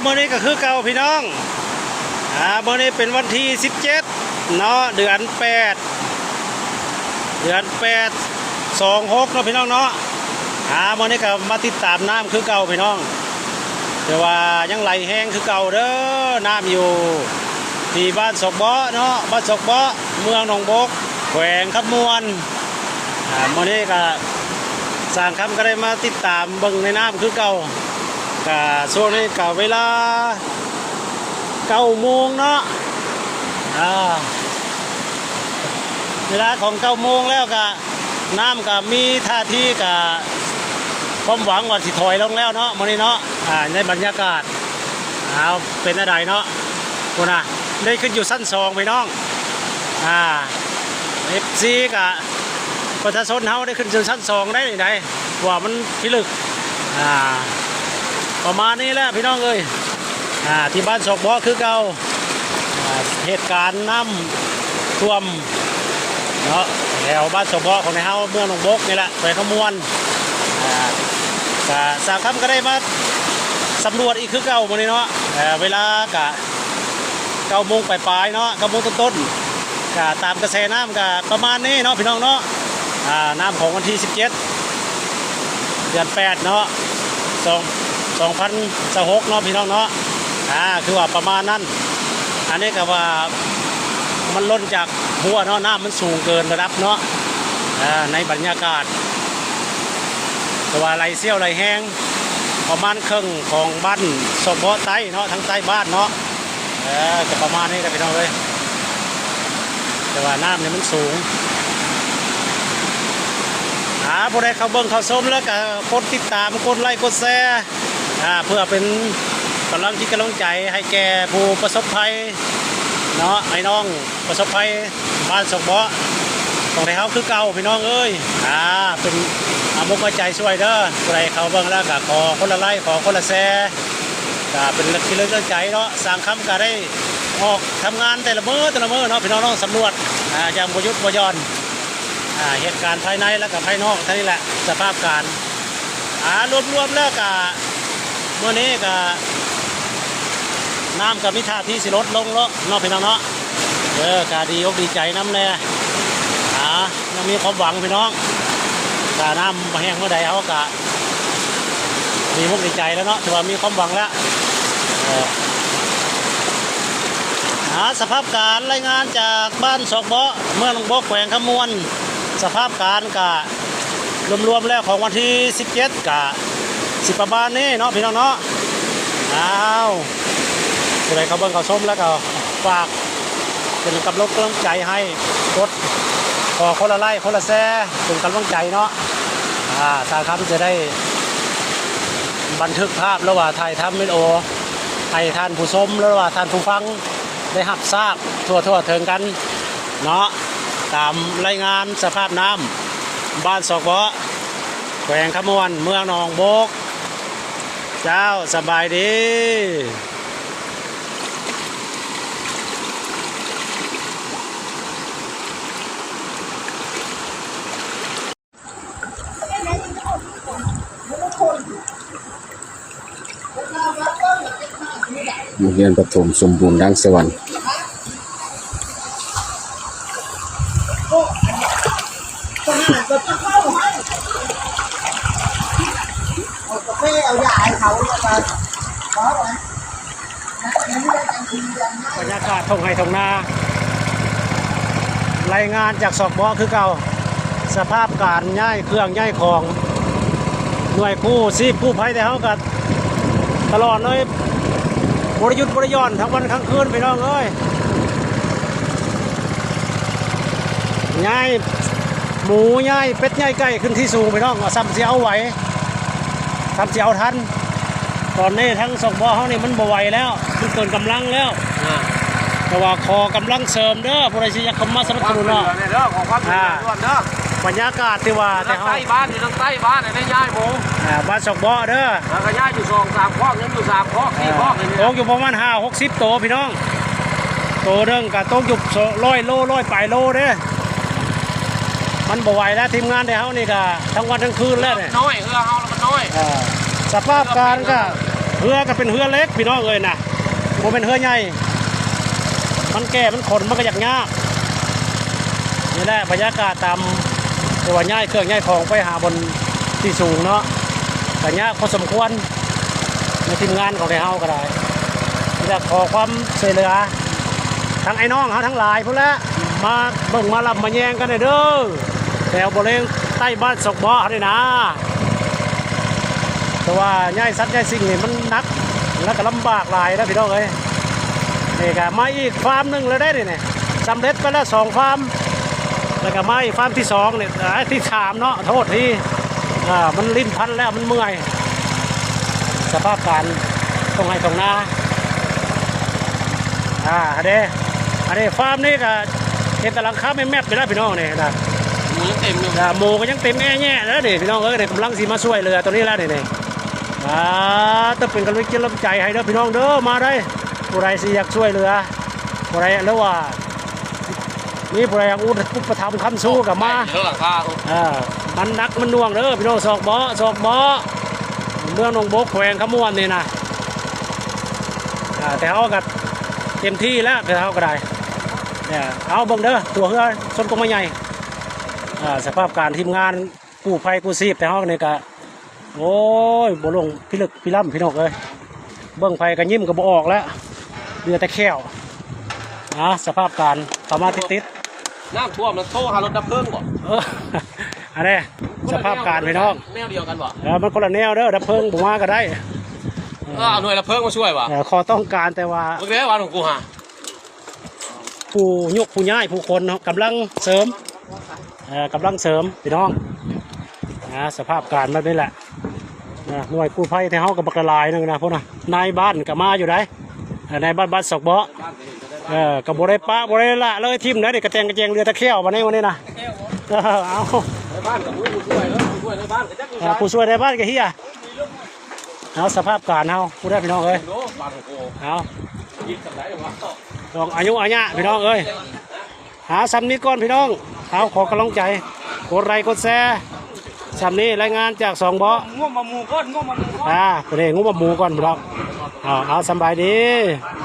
เมื่อนี้ก็คือเก่าพี่น้องเมื่อนี้เป็นวันที่17เนาะเดือน826เนาะพี่น้องเนาะเมื่อนี้ก็มาติดตามน้ำคือเก่าพี่น้องแต่ว่ายังไหลแห้งคือเก่าเด้อน้ำอยู่ที่บ้านศกเบาะเนาะบ้านศกเบาะเมืองหนองบกแขวงคำมวนเมื่อนี้ก็สร้างคำก็ได้มาติดตามเบิ่งในน้ำคือเก่าก็ช่วงนี้ก็เวลา9 โมงเนาะเวลาของ9 โมงแล้วก็น้ำก็มีท่าทีก็ความหวังว่าสิถอยลงแล้วเนาะมื้อนี้เนาะในบรรยากาศเป็นอะไรเนาะคุณได้ขึ้นอยู่ชั้น2พี่น้องFC ก็ประชาชนเฮาได้ขึ้นอยู่ชั้น2ได้ไหนว่ามันพิลึกประมาณนี้แหละพี่น้องเอ้ยที่บ้านศกเบาะคือเก่าเหตุการณ์น้ำท่วมเนาะแถวบ้านศกเบาะของในเฮาเมืองหนองบกนี่แหละแขวงคำมวนสามคำก็ได้มาสำรวจอีกคือเก่ามื้อนี้เนาะเวลากะ9 โมงปลายๆเนาะ9 โมงต้นๆก็ตามกระแสน้ำก็ประมาณนี้เนาะพี่น้องเนาะน้ำของวันที่17 เดือน8เนาะ2026เนาะพี่น้องเนาะคือว่าประมาณนั้นอันนี้ก็ว่ามันล้นจากหัวเนาะน้ำมันสูงเกินระดับเนาะในบรรยากาศแต่ว่าไหลเซี่ยวไหลแห้งประมาณครึ่งของบ้านศกเบาะใต้เนาะทั้งใต้บ้านเนาะก็ประมาณนี้กันพี่น้องเลยแต่ว่าน้ำเนี่ยมันสูงผู้ใดเข้าเบิ่งเข้าชมแล้วก็กดติดตามกดไลค์กดแชร์เพื่อเป็นกำลังใจให้แก่ผู้ประสบภัยเนาะไอ้น้องประสบภัยบ้านศกเบาะของไทยเฮาคือเก่าพี่น้องเอ้ยเป็นมุกใจช่วยเด้อผู้ใดเข้าเบิ่งแล้วก็ขอคนละไลค์ขอคนละแชร์ก็เป็นที่เลื่อนใจเนาะสร้างคำก็ได้ออกทำงานแต่ละมื้อเนาะพี่น้องสำรวจอย่างบ่หยุดบ่หย่อนเหตุการณ์ภายในแล้วกับภายนอกเท่านี้แหละสภาพการรวมแล้วก็เมื่อนี้ก็น้ำกับมิท่าที่สิลดลงแล้วเนาะพี่น้องเนาะก็ดีอกดีใจน้ำแน่ยังมีความหวังพี่น้องถ้าน้ำแห้งเมื่อใดเขาก็มีมุกดีใจแล้วเนาะถือว่ามีความหวังแล้วสภาพการรายงานจากบ้านศกเบาะเมืองหนองบกแขวงคำมวนสภาพการก็รวมแล้วของวันที่17ก็10ประมาณนี้เนาะพี่น้องเนาะผู้ใดเขาเบิ่งเขาชมแล้วก็ฝากเป็นกำลังใจให้กดขอคนละไลค์คนละแชร์เป็นกำลังใจเนาะสาครับจะได้บันทึกภาพระหว่างถ่ายทำวิดีโอให้ท่านผู้ชมระหว่างท่านผู้ฟังได้หับทราบทั่วถึงกันเนาะตามรายงานสภาพน้ำบ้านศกเบาะแขวงคำมวนเมืองหนองบกเจ้าสบายดีโรงเรียนประถมสมบูรณ์ดังสวรรค์บรรยากาศทงไห้ทงนารายงานจากศกเบาะคือเก่าสภาพการย้ายเครื่องย้ายของหน่วยกู้ภัยแต่เขากัตลอดเลยบริยุทธ์บริย่อนทั้งวันทั้งคืนไปน้องเอ้ยย้ายหมูย้ายเป็ดย้ายไก่ขึ้นที่สูงไปน้องซ้ำเสียเอาไหวซ้ำเสียเอาทันตอนนี้ทั้งศกเบาะเขานี่มันบ่ไหวแล้วมันเกินกำลังแล้วแต่ว่าขอกำลังเสริมเด้อผู้ใดสิอยากเข้ามาสนับสนุนเนาะของความด่วนเด้อบรรยากาศที่ว่าแต่ใต้บ้านอยู่ทางใต้บ้านได้ย้ายหมูบ้านศกเบาะเด้อแล้วก็ย้ายอยู่2-3 คอกยังอยู่3 คอก4 คอกตกอยู่ประมาณ50-60 ตัวพี่น้องตัวเรื่องกับตกอยู่100 โล100 ปลายโลเด้อมันบ่ไหวแล้วทีมงานเดี๋ยวเขานี่ก็ทั้งวันทั้งคืนแล้วเนี่ยน้อยเฮาแล้วมันน้อยสภาพการก็ เรือก็เป็นเรือเล็กพี่น้องเอ้ยนะโมเป็นเรือใหญ่มันแก่มันขนมันก็อยากยากนี่แหละบรรยากาศตามแต่ว่าย้ายเครื่องย้ายของไปหาบนที่สูงเนาะแต่ยากพอสมควรในทีมงานของเราก็ได้จะขอความช่วยเหลือทั้งไอ้น้องเขาทั้งหลายพวกแล้วมาเบิ่งมาลับมาแย่งกันเลยเด้อแถวบริเวณใต้บ้านศกบ่อเลยนะแต่ว่าย้ายสัตว์ย้ายสิ่งนี่มันหนักแล้วก็ลำบากหลายนะพี่น้องเอ้ยนี่ก็มาอีกฟาร์มหนึ่งเลยได้เนี่ยสำเร็จไปแล้ว2 ฟาร์มแล้วก็มาอีกฟาร์มที่2เนี่ยที่3เนาะโทษทีมันลิ้นพันแล้วมันเมื่อยสภาพการตรงไหนตรงหน้าอันนี้ฟาร์มนี่ก็เห็นแต่หลังคาไม่แมบไปแล้วพี่น้องเนี่ยนะ หมูยังเต็มอยู่ หมูก็ยังเต็มแง่ๆแล้วนี่พี่น้องเอ้ยกำลังสีมาช่วยเรือตัวนี้แล้วนี่ต้องเป็นกำลังใจให้เด้อพี่น้องเด้อมาได้ผู้ใดสิอยากช่วยเรือผู้ใดแล้วว่านี่ผู้ใดอยากอุปถัมภ์คำสู้กับมา เยอะหลังคา มันนักมันน่วงเด้อพี่น้องศอกบ่เมืองหนองบกแขวงขมวนนี่นะแต่เขาก็เต็มที่แล้วแต่เขาก็ได้เนี่ยเอาเบิ่งเด้อตัวเรือชนกงมาใหญ่สภาพการทีมงานกู้ภัยกู้ชีพแต่ห้องนี่ก็โอ้ยบ่ลงพิลึกพิล่ำพี่น้องเลยเบิ่งไฟก็ยิ้มก็บ่ออกแล้วเรือแต่แค่วสภาพการประมาณติด น้ำท่วมแล้วโทรหารถดับเพลิงบ่ อันนี้สภาพการพี่น้อง แนวเดียวกันบ่ มันคนละแนวเด้อดับเพลิงผมว่าก็ได้ เอาหน่วยดับเพลิงมาช่วยบ่ ขอต้องการแต่ว่า โอเควันของกูฮะ ผู้ยกผู้ย้ายผู้คนเนาะกำลังเสริมพี่น้องสภาพการมันนี่แหละหน่วยกู้ภัยที่เขากับบักละลายนึงนะพวกน่ะนายบ้านก็มาอยู่ได้นายบ้านศอกบ่กับบ่ได้ป้าบ่ได้ละเลยทีมนะเด็กกระแจงเรือตะเคียววันนี้นะเอา ในบ้านกับผู้ช่วยแล้วผู้ช่วยในบ้านก็จะ ผู้ช่วยในบ้านก็เฮียเอาสภาพการเอาผู้ได้พี่น้องเอ้ย บ้านของกู เอา ยิงกับไหนวะ ลองอายุอาญะพี่น้องเอ้ยหาซ้ำนี้ก่อนพี่น้องเอาขอกำลังใจกดไลค์กดแชร์ซ้ำนี้รายงานจาก2 บ่อ ง่วงมาหมูก้อนง่วงมาหมูก้อน ประเดี๋ยวงูมาหมูก่อนพี่น้องเอาสบายดี เ